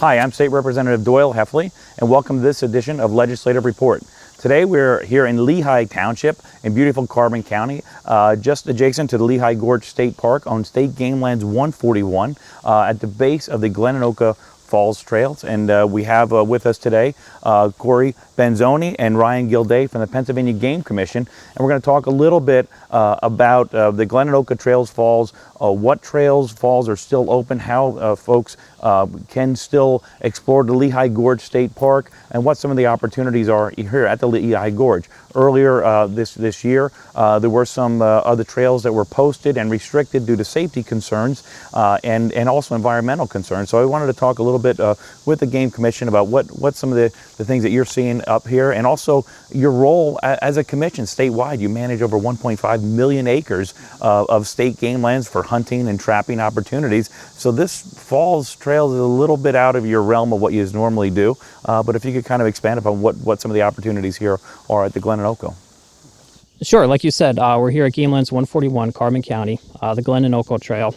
Hi, I'm State Representative Doyle Heffley, and welcome to this edition of Legislative Report. Today we're here in Lehigh Township in beautiful Carbon County, just adjacent to the Lehigh Gorge State Park on State Game Lands 141 at the base of the Glen Onoko Falls Trails. And we have with us today Corey Benzoni and Ryan Gilday from the Pennsylvania Game Commission. And we're going to talk a little bit about the Glen Onoko Trails Falls, what trails falls are still open, how folks can still explore the Lehigh Gorge State Park, and what some of the opportunities are here at the Lehigh Gorge. Earlier this year, there were some other trails that were posted and restricted due to safety concerns and also environmental concerns. So I wanted to talk a little bit with the Game Commission about what some of the things that you're seeing up here, and also your role as a commission statewide. You manage over 1.5 million acres of state game lands for hunting and trapping opportunities. So this Falls Trail is a little bit out of your realm of what you normally do, but if you could kind of expand upon what some of the opportunities here are at the Glen Onoko. Sure, like you said, we're here at Game Lands 141, Carbon County, the Glen Onoko Trail.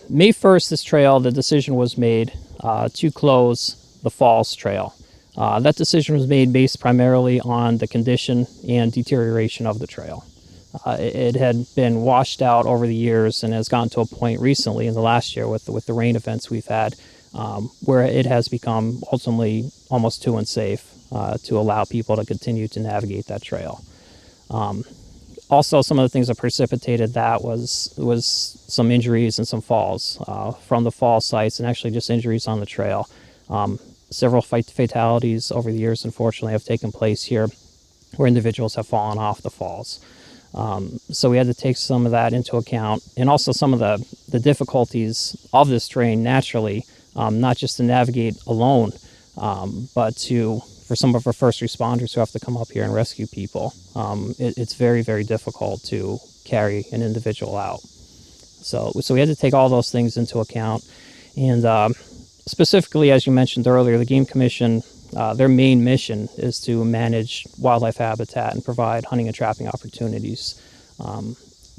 May 1st, this trail, the decision was made to close the Falls Trail. That decision was made based primarily on the condition and deterioration of the trail. It had been washed out over the years and has gotten to a point recently in the last year with the rain events we've had where it has become ultimately almost too unsafe to allow people to continue to navigate that trail. Also, some of the things that precipitated that was some injuries and some falls from the fall sites, and actually just injuries on the trail. Several fatalities over the years, unfortunately, have taken place here where individuals have fallen off the falls. So we had to take some of that into account, and also some of the difficulties of this terrain naturally, not just to navigate alone, but for some of our first responders who have to come up here and rescue people. It's very, very difficult to carry an individual out. So we had to take all those things into account. And specifically, as you mentioned earlier, the Game Commission, their main mission is to manage wildlife habitat and provide hunting and trapping opportunities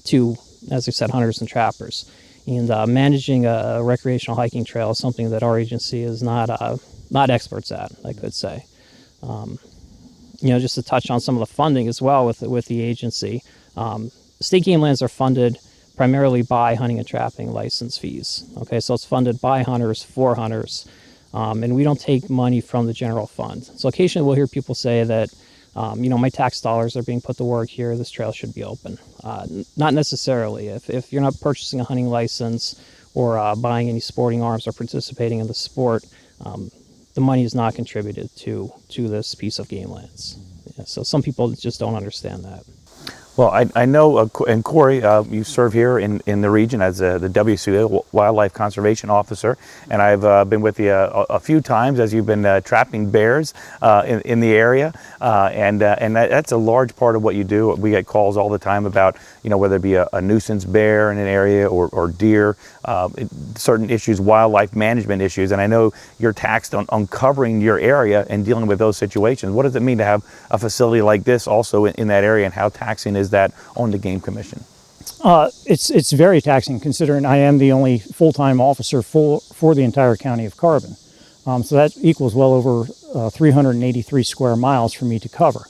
to, as I said, hunters and trappers. And managing a recreational hiking trail is something that our agency is not experts at, I could say. Just to touch on some of the funding as well with the agency, state game lands are funded primarily by hunting and trapping license fees. Okay, so it's funded by hunters for hunters, and we don't take money from the general fund. So occasionally we'll hear people say that, my tax dollars are being put to work here, this trail should be open. Not necessarily. If you're not purchasing a hunting license or buying any sporting arms or participating in the sport, the money is not contributed to this piece of game lands. Yeah, so some people just don't understand that. Well, I know, and Corey, you serve here in the region as the WCA Wildlife Conservation Officer, and I've been with you a few times as you've been trapping bears in the area, and that's a large part of what you do. We get calls all the time about, whether it be a nuisance bear in an area or deer, certain issues, wildlife management issues, and I know you're taxed on covering your area and dealing with those situations. What does it mean to have a facility like this also in that area, and how taxing is that on the Game Commission? It's very taxing, considering I am the only full-time officer for the entire county of Carbon. So that equals well over 383 square miles for me to cover.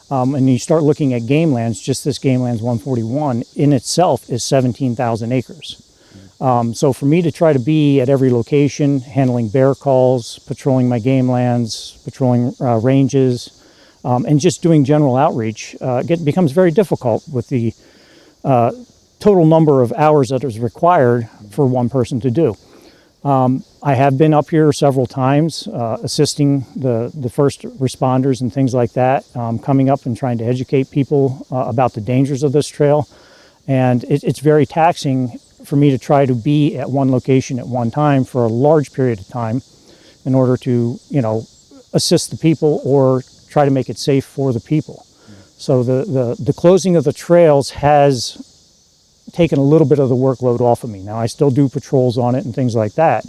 And you start looking at game lands, just this Game Lands 141 in itself is 17,000 acres. So for me to try to be at every location, handling bear calls, patrolling my game lands, patrolling ranges, and just doing general outreach becomes very difficult with the total number of hours that is required for one person to do. I have been up here several times assisting the first responders and things like that, coming up and trying to educate people about the dangers of this trail. And it's very taxing for me to try to be at one location at one time for a large period of time in order to, assist the people or try to make it safe for the people. So the closing of the trails has taken a little bit of the workload off of me. Now I still do patrols on it and things like that,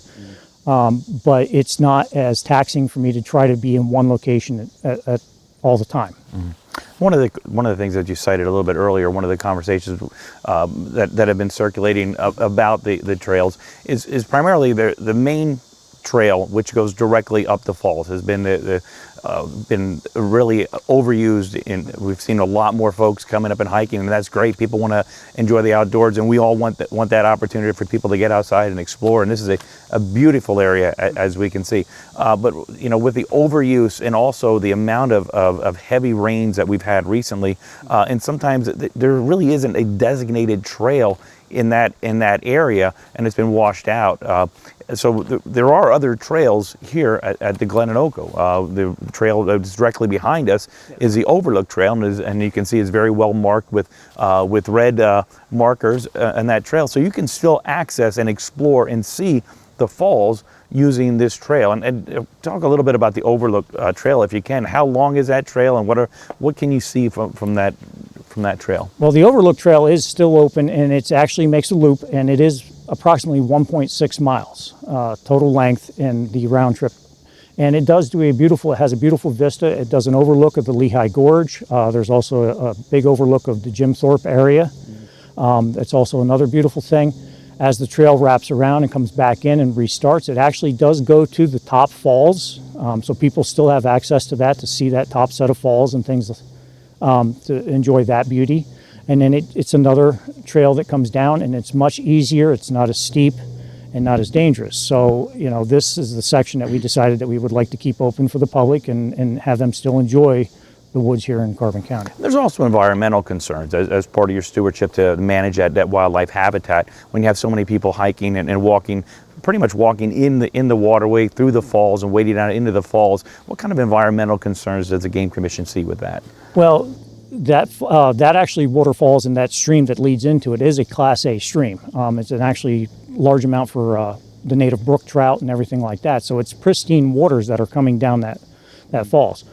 but it's not as taxing for me to try to be in one location at all the time. Mm-hmm. One of the things that you cited a little bit earlier, one of the conversations that have been circulating about the trails is primarily the main trail, which goes directly up the falls, has been been really overused. We've seen a lot more folks coming up and hiking, and that's great. People want to enjoy the outdoors, and we all want that opportunity for people to get outside and explore. And this is a beautiful area, as we can see. But you know, with the overuse and also the amount of heavy rains that we've had recently, and sometimes there really isn't a designated trail in that area, and it's been washed out. So there are other trails here at the Glen Onoko. The trail that's directly behind us is the Overlook Trail, and you can see it's very well marked with red markers on that trail. So you can still access and explore and see the falls using this trail. And talk a little bit about the Overlook Trail, if you can. How long is that trail, and what can you see from that trail? Well, the Overlook Trail is still open, and it actually makes a loop, and it is approximately 1.6 miles total length in the round trip. And it does do it has a beautiful vista. It does an overlook of the Lehigh Gorge. There's also a big overlook of the Jim Thorpe area. That's also another beautiful thing. As the trail wraps around and comes back in and restarts, it actually does go to the top falls. So people still have access to that, to see that top set of falls and things, to enjoy that beauty. And then it's another trail that comes down, and it's much easier. It's not as steep and not as dangerous. So, you know, this is the section that we decided that we would like to keep open for the public and have them still enjoy the woods here in Carbon County. There's also environmental concerns as part of your stewardship to manage that wildlife habitat. When you have so many people hiking and walking, pretty much walking in the waterway through the falls and wading down into the falls, what kind of environmental concerns does the Game Commission see with that? Well, that actually waterfalls in that stream that leads into it is a Class A stream. It's an actually large amount for the native brook trout and everything like that. So it's pristine waters that are coming down that falls.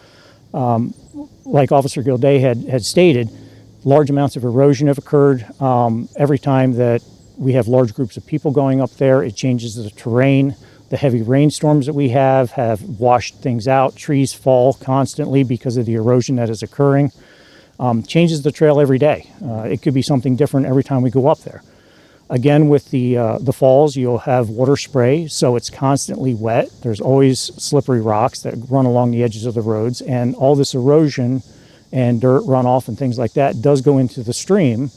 Like Officer Gilday had stated, large amounts of erosion have occurred. Every time that we have large groups of people going up there, it changes the terrain. The heavy rainstorms that we have washed things out. Trees fall constantly because of the erosion that is occurring. Changes the trail every day. It could be something different every time we go up there. Again, with the falls, you'll have water spray, so it's constantly wet. There's always slippery rocks that run along the edges of the roads, and all this erosion and dirt runoff and things like that does go into the stream.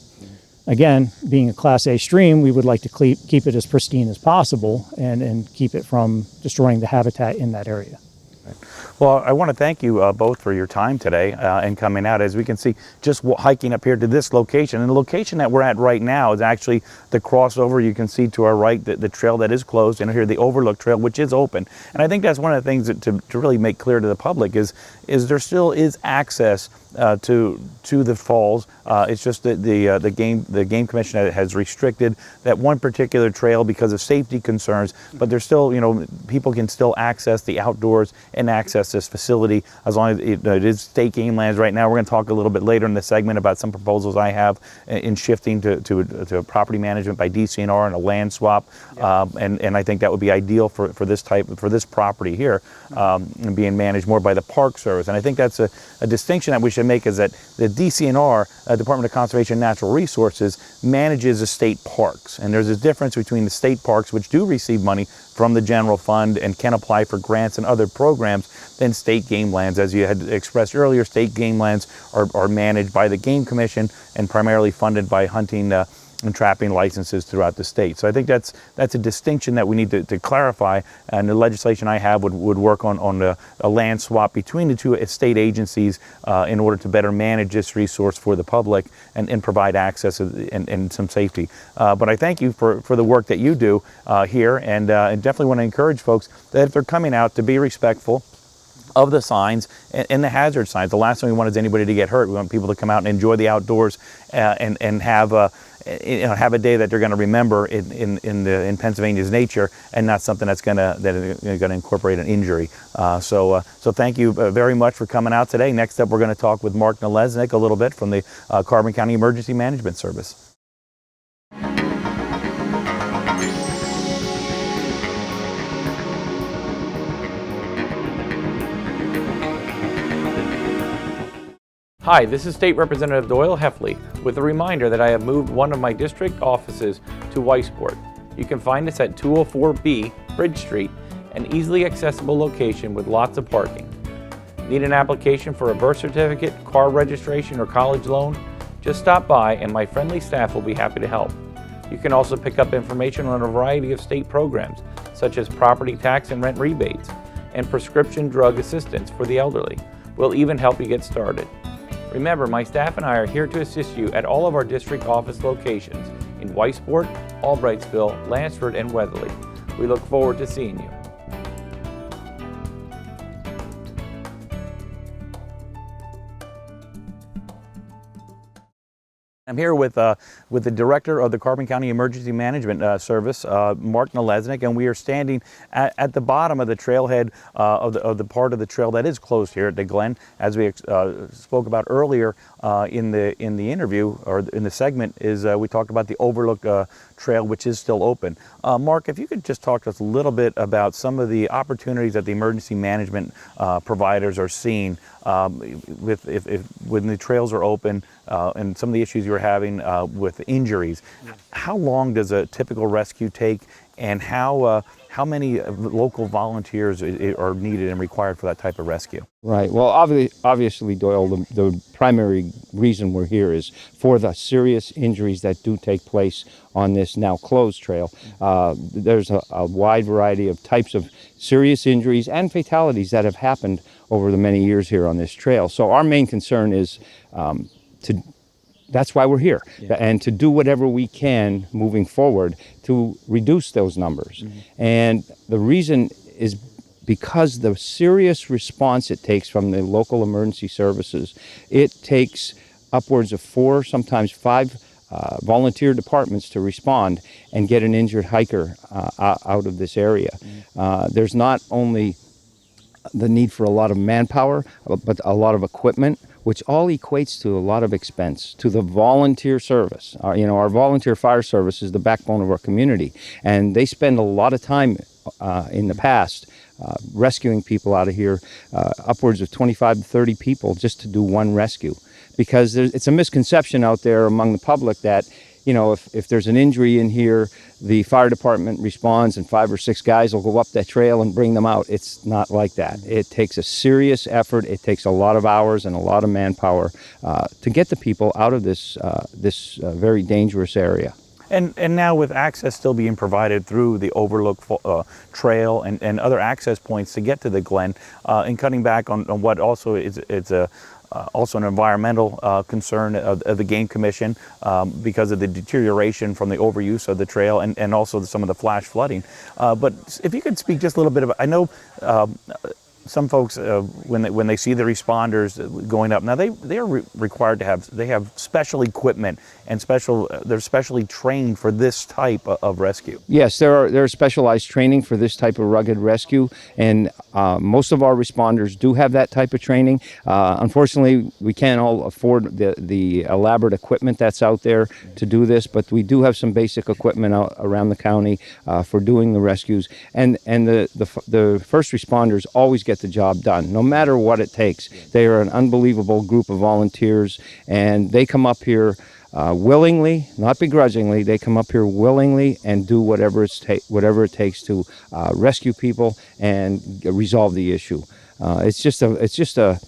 Again, being a Class A stream, we would like to keep it as pristine as possible and keep it from destroying the habitat in that area. Well, I want to thank you both for your time today and coming out. As we can see, just hiking up here to this location. And the location that we're at right now is actually the crossover. You can see to our right the trail that is closed, and here the Overlook Trail, which is open. And I think that's one of the things that to really make clear to the public is there still is access to the falls. It's just that the Game Commission has restricted that one particular trail because of safety concerns. But there's still, you know, people can still access the outdoors and access this facility as long as it is state game lands right now. We're going to talk a little bit later in the segment about some proposals I have in shifting to a property management by DCNR and a land swap. Yeah. And I think that would be ideal for this property here, and being managed more by the Park Service. And I think that's a distinction that we should make, is that the DCNR, Department of Conservation and Natural Resources, manages the state parks. And there's a difference between the state parks, which do receive money from the general fund and can apply for grants and other programs, than state game lands. As you had expressed earlier, state game lands are managed by the Game Commission and primarily funded by hunting and trapping licenses throughout the state. So I think that's a distinction that we need to clarify, and the legislation I have would work on a land swap between the two state agencies in order to better manage this resource for the public and provide access and some safety. But I thank you for the work that you do here, and definitely want to encourage folks that if they're coming out, to be respectful of the signs and the hazard signs. The last thing we want is anybody to get hurt. We want people to come out and enjoy the outdoors and have a day that they're going to remember in Pennsylvania's nature, and not something that's going to incorporate an injury. So thank you very much for coming out today. Next up, we're going to talk with Mark Nalesnik a little bit from the Carbon County Emergency Management Service. Hi, this is State Representative Doyle Heffley with a reminder that I have moved one of my district offices to Weisport. You can find us at 204B Bridge Street, an easily accessible location with lots of parking. Need an application for a birth certificate, car registration, or college loan? Just stop by and my friendly staff will be happy to help. You can also pick up information on a variety of state programs, such as property tax and rent rebates, and prescription drug assistance for the elderly. We'll even help you get started. Remember, my staff and I are here to assist you at all of our district office locations in Weisport, Albrightsville, Lansford, and Weatherly. We look forward to seeing you. I'm here with the director of the Carbon County Emergency Management Service, Mark Nalesnik, and we are standing at the bottom of the trailhead of the part of the trail that is closed here at the Glen. As we spoke about earlier in the interview, or in the segment, is we talked about the Overlook trail, which is still open. Mark, if you could just talk to us a little bit about some of the opportunities that the emergency management providers are seeing when the trails are open, and some of the issues you're having with injuries. How long does a typical rescue take, and how many local volunteers are needed and required for that type of rescue? Right. Well, obviously, Doyle, the primary reason we're here is for the serious injuries that do take place on this now closed trail. There's a wide variety of types of serious injuries and fatalities that have happened over the many years here on this trail. So our main concern is that's why we're here, and to do whatever we can moving forward to reduce those numbers. And the reason is because the serious response it takes from the local emergency services, it takes upwards of 4, sometimes 5 volunteer departments to respond and get an injured hiker out of this area. There's not only the need for a lot of manpower, but a lot of equipment, which all equates to a lot of expense to the volunteer service. Our volunteer fire service is the backbone of our community, and they spend a lot of time in the past rescuing people out of here, upwards of 25 to 30 people just to do one rescue. Because it's a misconception out there among the public that, if there's an injury in here, the fire department responds and 5 or 6 guys will go up that trail and bring them out. It's not like that. It takes a serious effort. It takes a lot of hours and a lot of manpower to get the people out of this very dangerous area. And now with access still being provided through the Overlook trail and other access points to get to the Glen, and cutting back on what also it's also an environmental concern of the Game Commission because of the deterioration from the overuse of the trail and also some of the flash flooding. But if you could speak just a little bit about, I know some folks, when they see the responders going up, now they are required to have special equipment and they're specially trained for this type of rescue. Yes, there's specialized training for this type of rugged rescue, and most of our responders do have that type of training. Unfortunately, we can't all afford the elaborate equipment that's out there to do this, but we do have some basic equipment out around the county for doing the rescues, and the first responders always get the job done, no matter what it takes. They are an unbelievable group of volunteers, and they come up here willingly, not begrudgingly. They come up here willingly and do whatever it takes to rescue people and resolve the issue. It's just an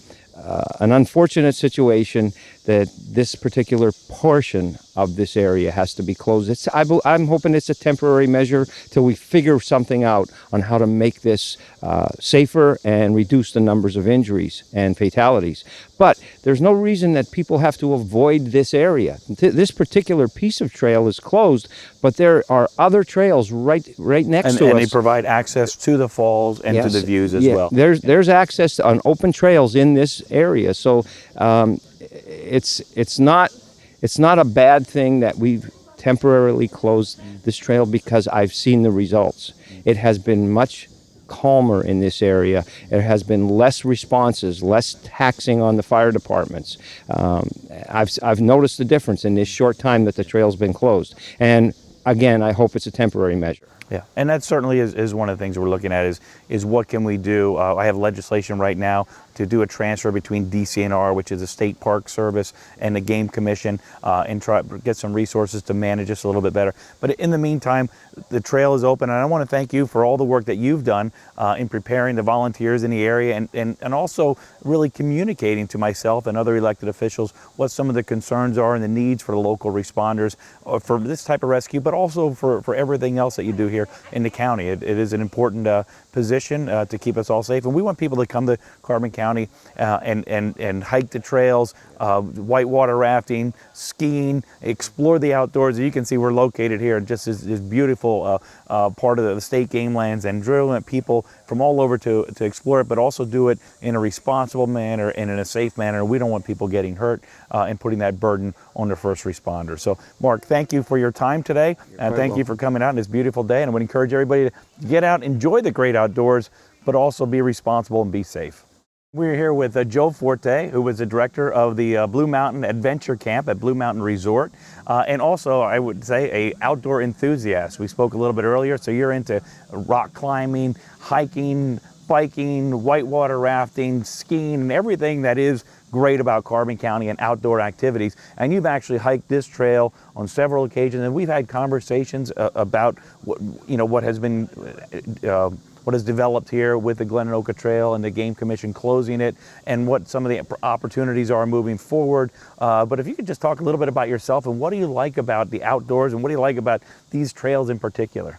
unfortunate situation that this particular portion of this area has to be closed. I'm hoping it's a temporary measure till we figure something out on how to make this safer and reduce the numbers of injuries and fatalities. But there's no reason that people have to avoid this area. This particular piece of trail is closed, but there are other trails right next to us. And they provide access to the falls and to the views as well. There's access on open trails in this area, so it's not a bad thing that we've temporarily closed this trail, because I've seen the results. It has been much calmer in this area. There has been less responses, less taxing on the fire departments. I've noticed the difference in this short time that the trail's been closed. And again, I hope it's a temporary measure. Yeah, and that certainly is one of the things we're looking at is what can we do. I have legislation right now to do a transfer between DCNR, which is the State Park Service, and the Game Commission, and try to get some resources to manage this a little bit better. But in the meantime, the trail is open, and I want to thank you for all the work that you've done in preparing the volunteers in the area, and also really communicating to myself and other elected officials what some of the concerns are and the needs for the local responders for this type of rescue, but also for everything else that you do here in the county. It is an important position to keep us all safe, and we want people to come to Carbon County and hike the trails, whitewater rafting, skiing, explore the outdoors. You can see we're located here in just this beautiful part of the state game lands, and drilling people from all over to explore it, but also do it in a responsible manner and in a safe manner. We don't want people getting hurt and putting that burden on the first responders. So Mark, thank you for your time today, and thank you for coming out on this beautiful day, and I would encourage everybody to get out, enjoy the great outdoors, but also be responsible and be safe. We're here with Joe Forte, who was the director of the Blue Mountain Adventure Camp at Blue Mountain Resort, and also, I would say, a outdoor enthusiast. We spoke a little bit earlier, so you're into rock climbing, hiking, biking, whitewater rafting, skiing, and everything that is great about Carbon County and outdoor activities. And you've actually hiked this trail on several occasions, and we've had conversations about what has been what has developed here with the Glen Onoko Trail and the Game Commission closing it, and what some of the opportunities are moving forward. But if you could just talk a little bit about yourself, and what do you like about the outdoors, and what do you like about these trails in particular?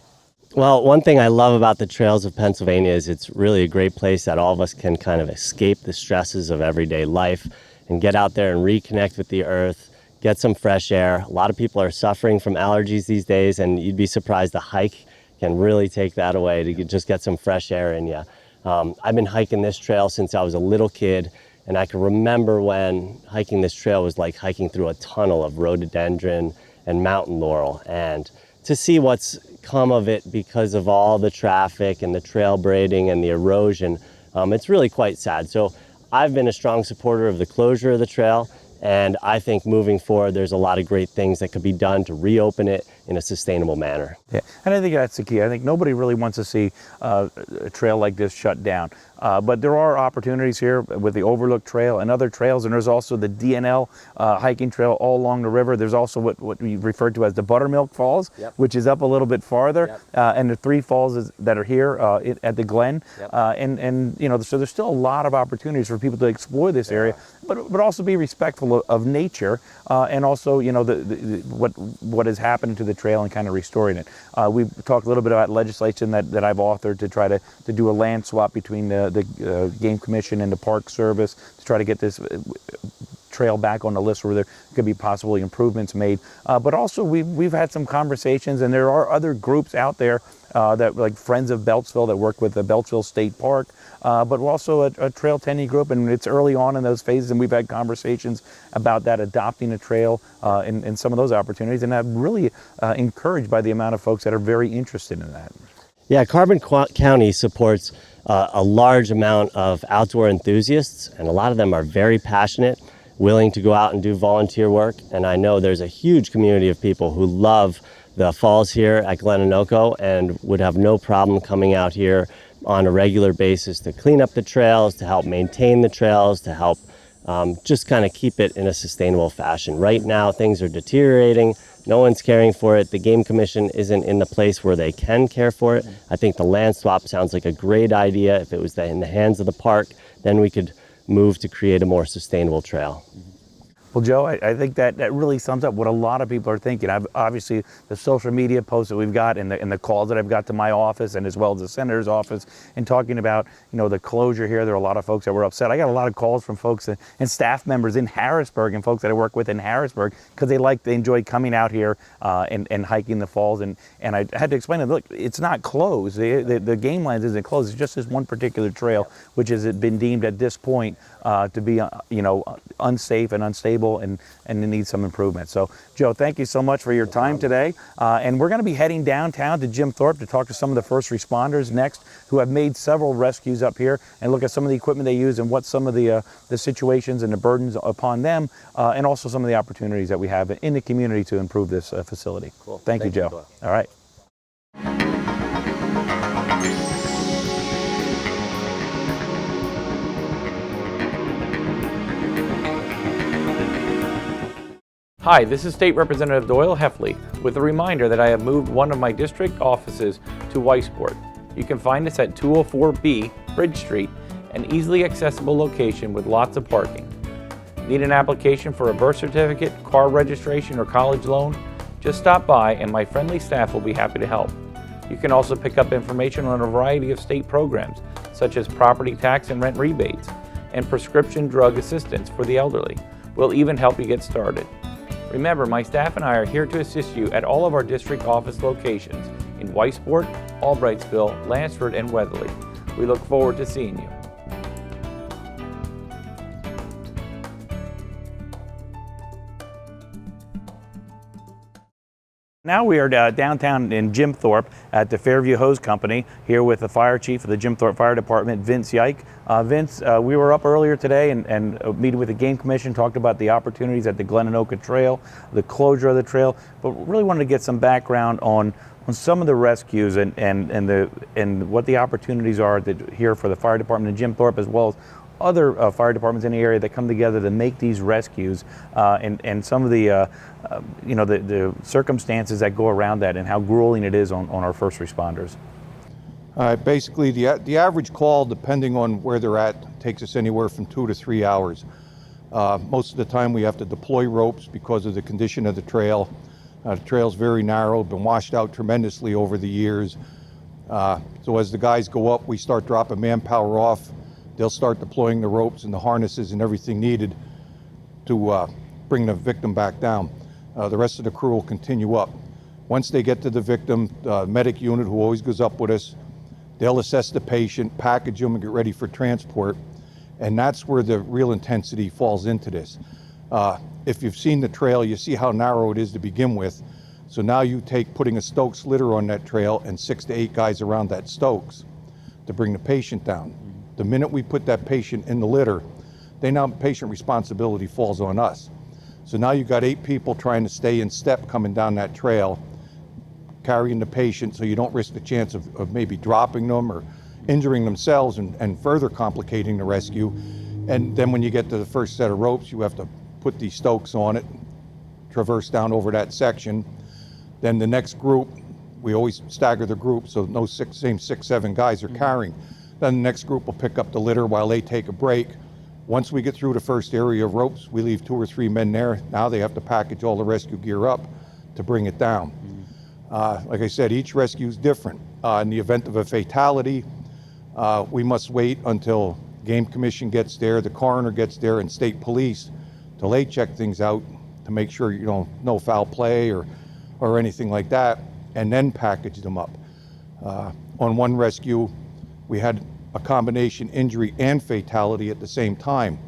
Well, one thing I love about the trails of Pennsylvania is it's really a great place that all of us can kind of escape the stresses of everyday life and get out there and reconnect with the earth, get some fresh air. A lot of people are suffering from allergies these days, and you'd be surprised a hike can really take that away, to just get some fresh air in you. I've been hiking this trail since I was a little kid, and I can remember when hiking this trail was like hiking through a tunnel of rhododendron and mountain laurel. And to see what's come of it because of all the traffic and the trail braiding and the erosion, it's really quite sad. So I've been a strong supporter of the closure of the trail, and I think moving forward, there's a lot of great things that could be done to reopen it in a sustainable manner. Yeah, and I think that's the key. I think nobody really wants to see a trail like this shut down. But there are opportunities here with the Overlook Trail and other trails, and there's also the DNL hiking trail all along the river. There's also what we refer to as the Buttermilk Falls, which is up a little bit farther, and the 3 falls that are here at the Glen. And so there's still a lot of opportunities for people to explore this area, but also be respectful of nature, and also what has happened to the trail and kind of restoring it. We've talked a little bit about legislation that I've authored to try to do a land swap between the Game Commission and the Park Service to try to get this trail back on the list where there could be possibly improvements made. But also we've had some conversations, and there are other groups out there that, like Friends of Beltsville, that work with the Beltsville State Park, but we're also a trail tending group, and it's early on in those phases, and we've had conversations about that, adopting a trail in some of those opportunities, and I'm really encouraged by the amount of folks that are very interested in that. Yeah, Carbon County supports a large amount of outdoor enthusiasts, and a lot of them are very passionate, willing to go out and do volunteer work. And I know there's a huge community of people who love the falls here at Glen Onoko and would have no problem coming out here on a regular basis to clean up the trails, to help maintain the trails, to help just kind of keep it in a sustainable fashion. Right now, things are deteriorating. No one's caring for it. The Game Commission isn't in the place where they can care for it. I think the land swap sounds like a great idea. If it was in the hands of the park, then we could move to create a more sustainable trail. Well, Joe, I think that really sums up what a lot of people are thinking. Obviously, the social media posts that we've got and the calls that I've got to my office, and as well as the senator's office, and talking about the closure here. There are a lot of folks that were upset. I got a lot of calls from folks and staff members in Harrisburg and folks that I work with in Harrisburg because they enjoy coming out here and hiking the falls. And I had to explain to them, look, it's not closed. The game lands isn't closed. It's just this one particular trail, which has been deemed at this point to be unsafe and unstable, and it needs some improvement. So, Joe, thank you so much for your time today. And we're going to be heading downtown to Jim Thorpe to talk to some of the first responders next, who have made several rescues up here, and look at some of the equipment they use and what some of the situations and the burdens upon them, and also some of the opportunities that we have in the community to improve this facility. Cool. Thank you, Joe. All right. Hi, this is State Representative Doyle Heffley with a reminder that I have moved one of my district offices to Weisport. You can find us at 204B Bridge Street, an easily accessible location with lots of parking. Need an application for a birth certificate, car registration, or college loan? Just stop by and my friendly staff will be happy to help. You can also pick up information on a variety of state programs, such as property tax and rent rebates, and prescription drug assistance for the elderly. We'll even help you get started. Remember, my staff and I are here to assist you at all of our district office locations in Weisport, Albrightsville, Lansford, and Weatherly. We look forward to seeing you. Now we are downtown in Jim Thorpe at the Fairview Hose Company, here with the fire chief of the Jim Thorpe Fire Department, Vince Yike. Vince, we were up earlier today and meeting with the Game Commission, talked about the opportunities at the Glen Onoko Trail, the closure of the trail, but really wanted to get some background on some of the rescues and what the opportunities are here for the fire department in Jim Thorpe, as well as other fire departments in the area that come together to make these rescues, and some of the the circumstances that go around that and how grueling it is on our first responders. Basically, the average call, depending on where they're at, takes us anywhere from 2 to 3 hours. Most of the time we have to deploy ropes because of the condition of the trail. The trail's very narrow, been washed out tremendously over the years. So as the guys go up, we start dropping manpower off. They'll start deploying the ropes and the harnesses and everything needed to bring the victim back down. The rest of the crew will continue up. Once they get to the victim, the medic unit, who always goes up with us, they'll assess the patient, package them, and get ready for transport. And that's where the real intensity falls into this. If you've seen the trail, you see how narrow it is to begin with. So now you take putting a Stokes litter on that trail and 6 to 8 guys around that Stokes to bring the patient down. The minute we put that patient in the litter, patient responsibility falls on us. So now you've got 8 people trying to stay in step coming down that trail, carrying the patient, so you don't risk the chance of maybe dropping them or injuring themselves and further complicating the rescue. And then when you get to the first set of ropes, you have to put these Stokes on it, traverse down over that section. Then the next group, we always stagger the group, so no same 6, 7 guys are carrying. Then the next group will pick up the litter while they take a break. Once we get through the first area of ropes, we leave 2 or 3 men there. Now they have to package all the rescue gear up to bring it down. Like I said, each rescue is different. In the event of a fatality, we must wait until Game Commission gets there, the coroner gets there, and state police till they check things out to make sure no foul play or anything like that, and then package them up. On one rescue, we had a combination injury and fatality at the same time.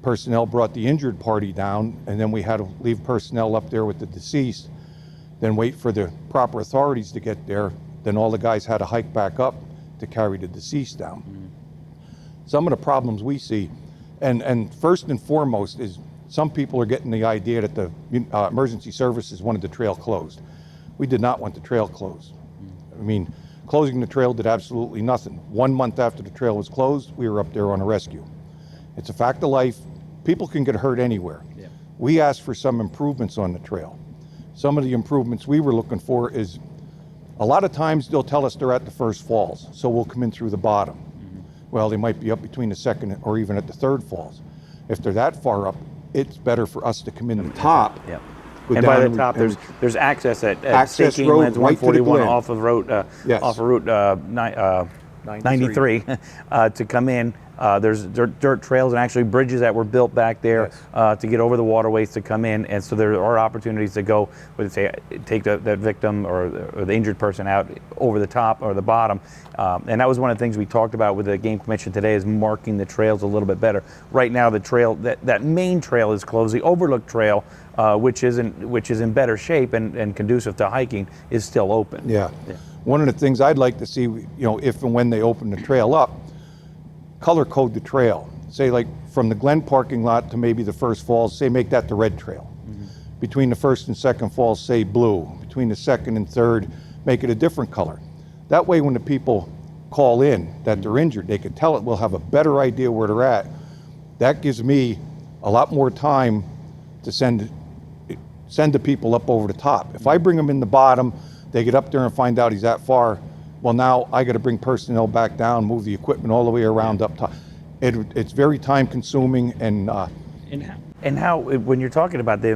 Personnel brought the injured party down, and then we had to leave personnel up there with the deceased, then wait for the proper authorities to get there. Then all the guys had to hike back up to carry the deceased down. Some of the problems we see, and first and foremost, is some people are getting the idea that the emergency services wanted the trail closed. We did not want the trail closed. I mean, closing the trail did absolutely nothing. 1 month after the trail was closed, we were up there on a rescue. It's a fact of life. People can get hurt anywhere. Yeah. We asked for some improvements on the trail. Some of the improvements we were looking for is, a lot of times they'll tell us they're at the first falls, so we'll come in through the bottom. Well, they might be up between the second or even at the third falls. If they're that far up, it's better for us to come in the top. Yep. And by the top, there's access at State Gamelands 141 off of Route off of Route 93 to come in. There's dirt trails and actually bridges that were built back there to get over the waterways to come in, and so there are opportunities to go, take that victim or the injured person out over the top or the bottom, and that was one of the things we talked about with the Game Commission today, is marking the trails a little bit better. Right now, the trail, that main trail is closed. The Overlook Trail, which is in better shape and conducive to hiking, is still open. Yeah. One of the things I'd like to see, if and when they open the trail up, color code the trail. Say, like from the Glen parking lot to maybe the first falls, say make that the red trail. Between the first and second falls, say blue. Between the second and third, make it a different color. That way when the people call in that they're injured, they can tell it. We'll have a better idea where they're at. That gives me a lot more time to send send the people up over the top. If I bring them in the bottom, they get up there and find out he's that far. Well, now I got to bring personnel back down, move the equipment all the way around up top. It's very time consuming And how, when you're talking about the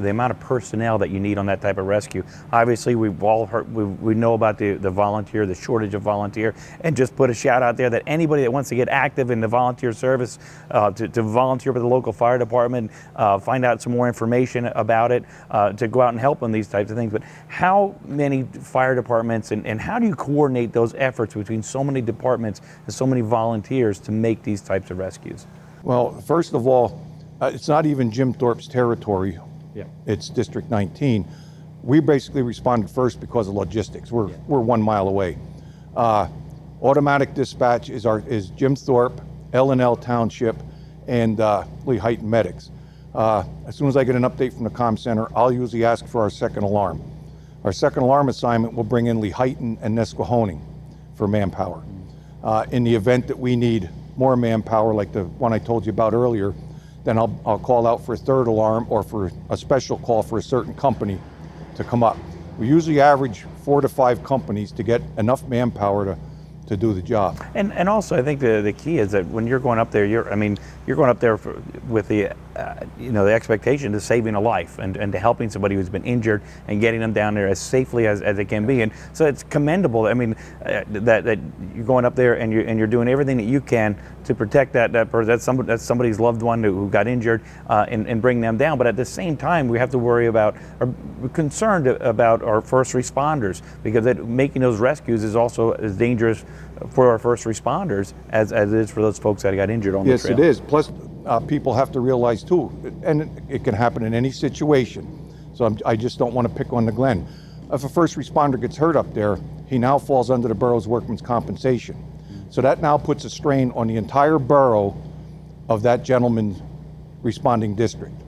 amount of personnel that you need on that type of rescue, obviously we've all heard, we know about the volunteer, the shortage of volunteer, and just put a shout out there that anybody that wants to get active in the volunteer service, to volunteer with the local fire department, find out some more information about it, to go out and help on these types of things. But how many fire departments and how do you coordinate those efforts between so many departments and so many volunteers to make these types of rescues? Well, first of all, it's not even Jim Thorpe's territory. Yeah. It's District 19. We basically responded first because of logistics. We're 1 mile away. Automatic dispatch is Jim Thorpe, L&L Township, and Lehigh Medics. As soon as I get an update from the comm center, I'll usually ask for our second alarm. Our second alarm assignment will bring in Lehigh and Nesquehoning for manpower. In the event that we need more manpower, like the one I told you about earlier, then I'll call out for a third alarm or for a special call for a certain company to come up. We usually average 4 to 5 companies to get enough manpower to do the job. And also, I think the key is that when you're going up there, you're going up there with the the expectation of saving a life and to helping somebody who's been injured and getting them down there as safely as it can be. And so it's commendable. I mean, that you're going up there and you're doing everything that you can to protect that's somebody's loved one who got injured, and bring them down. But at the same time, we have to worry about, or we're concerned about our first responders, because making those rescues is also as dangerous for our first responders as it is for those folks that got injured on the trail. Yes, it is. Plus, people have to realize too, and it can happen in any situation. So I just don't want to pick on the Glen. If a first responder gets hurt up there, he now falls under the borough's workman's compensation. So that now puts a strain on the entire borough of that gentleman's responding district.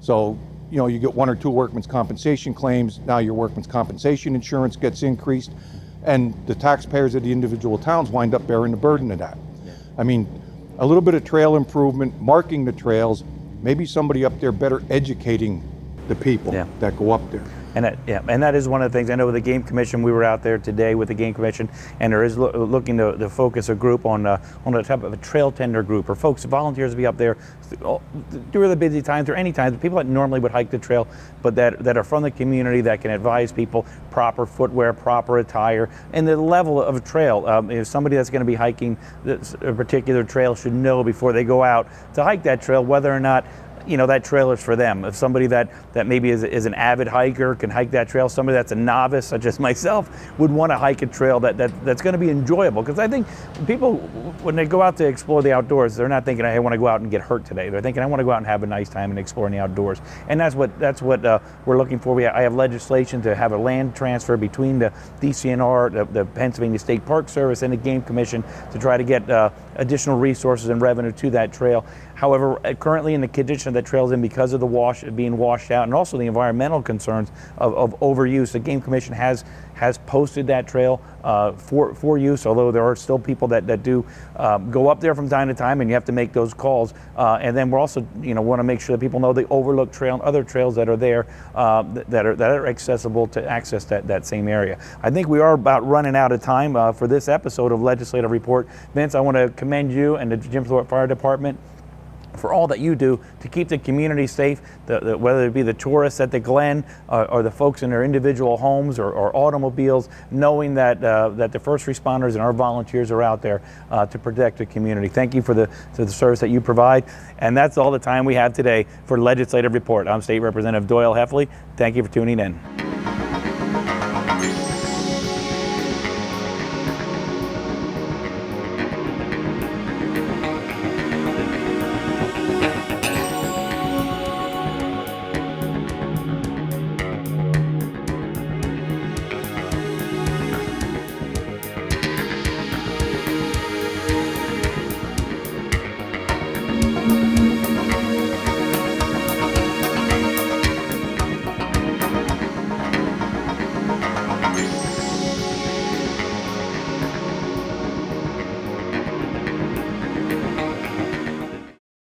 So, you get 1 or 2 workman's compensation claims. Now your workman's compensation insurance gets increased, and the taxpayers of the individual towns wind up bearing the burden of that. Yeah. I mean, a little bit of trail improvement, marking the trails, maybe somebody up there better educating the people that go up there. And that is one of the things. I know with the Game Commission, we were out there today with the Game Commission, and there is looking to focus a group on a type of a trail tender group, or folks, volunteers to be up there during the busy times or any times, people that normally would hike the trail, but that are from the community, that can advise people proper footwear, proper attire, and the level of trail. If somebody that's going to be hiking a particular trail should know before they go out to hike that trail whether or not that trail is for them. If somebody that maybe is an avid hiker can hike that trail, somebody that's a novice, such as myself, would want to hike a trail that's going to be enjoyable. Because I think people, when they go out to explore the outdoors, they're not thinking, I want to go out and get hurt today. They're thinking, I want to go out and have a nice time and explore in the outdoors. And that's what we're looking for. I have legislation to have a land transfer between the DCNR, the Pennsylvania State Park Service, and the Game Commission to try to get additional resources and revenue to that trail. However, currently in the condition that trail's in, because of the being washed out, and also the environmental concerns of overuse, the Game Commission has posted that trail for use, although there are still people that do go up there from time to time, and you have to make those calls. And then we're also want to make sure that people know the Overlook Trail and other trails that are there that are accessible to access that same area. I think we are about running out of time for this episode of Legislative Report. Vince, I want to commend you and the Jim Thorpe Fire Department for all that you do to keep the community safe, whether it be the tourists at the Glen or the folks in their individual homes or automobiles, knowing that the first responders and our volunteers are out there to protect the community. Thank you for the service that you provide. And that's all the time we have today for Legislative Report. I'm State Representative Doyle Heffley. Thank you for tuning in.